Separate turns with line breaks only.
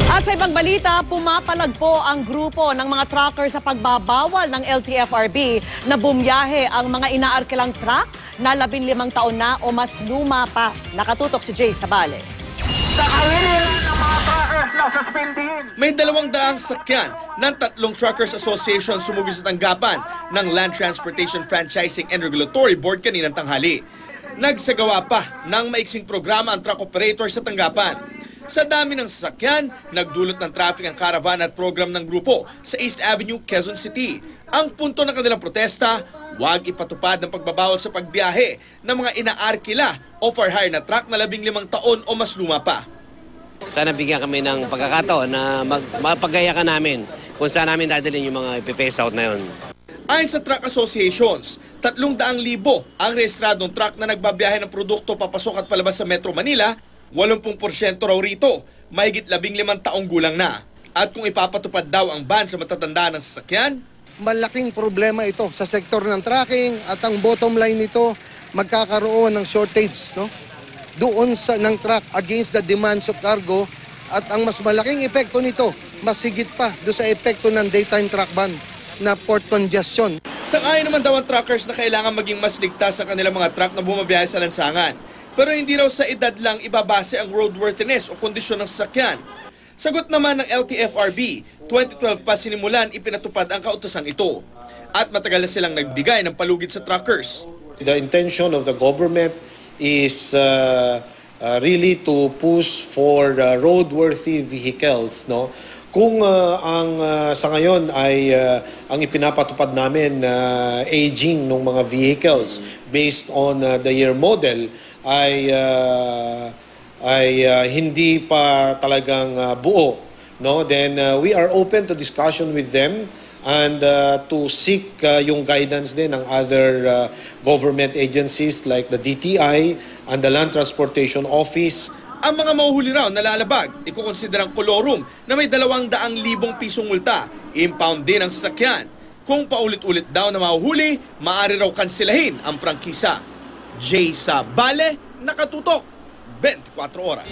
At sa ibang balita, pumapalag po ang grupo ng mga trucker sa pagbabawal ng LTFRB na bumiyahe ang mga inaarkilang truck na 15 taon na o mas luma pa. Nakatutok si Jay Sabale.
Sa kahiliran ng mga truckers na suspindihin.
May 200 sakyan ng 3 Truckers Association sumugod sa tanggapan ng Land Transportation Franchising and Regulatory Board kaninang tanghali. Nagsagawa pa ng maiksing programa ang truck operator sa tanggapan. Sa dami ng sasakyan, nagdulot ng traffic ang caravan at program ng grupo sa East Avenue, Quezon City. Ang punto ng kanilang protesta, huwag ipatupad ng pagbabawal sa pagbiyahe ng mga inaarkila o for hire na truck na 15 taon o mas luma pa.
Sana bigyan kami ng pagkakataon na mapagayakan namin kung saan namin dadalhin yung mga ipipace out na yun.
Ayon sa truck associations, 300,000 ang rehistradong truck na nagbabiyahe ng produkto papasok at palabas sa Metro Manila. 80% raw rito, mahigit 15 taong gulang na. At kung ipapatupad daw ang ban sa matatanda ng sasakyan,
malaking problema ito sa sektor ng trucking at ang bottom line nito, magkakaroon ng shortage doon ng truck against the demands of cargo at ang mas malaking epekto nito, mas higit pa doon sa epekto ng daytime truck ban na port congestion.
Sang-ayon naman daw ang truckers na kailangan maging mas ligtas ang kanilang mga truck na bumabiyahe sa lansangan. Pero hindi raw sa edad lang ibabase ang roadworthiness o kondisyon ng sasakyan. Sagot naman ng LTFRB, 2012 pa sinimulan ipinatupad ang kautosang ito. At matagal na silang nagbigay ng palugit sa truckers.
The intention of the government is really to push for roadworthy vehicles, no? Kung sa ngayon ay ang ipinapatupad namin aging ng mga vehicles based on the year model ay hindi pa talagang buo, no? Then we are open to discussion with them and to seek yung guidance din ng other government agencies like the DTI and the Land Transportation Office.
Ang mga mahuhuli raw na lalabag, ikukonsiderang kolorum na may 200,000 pisong multa. Impound din ang sasakyan. Kung paulit-ulit daw na mahuhuli, maaari raw kansilahin ang prangkisa. Jay Sabale, nakatutok, 24 oras.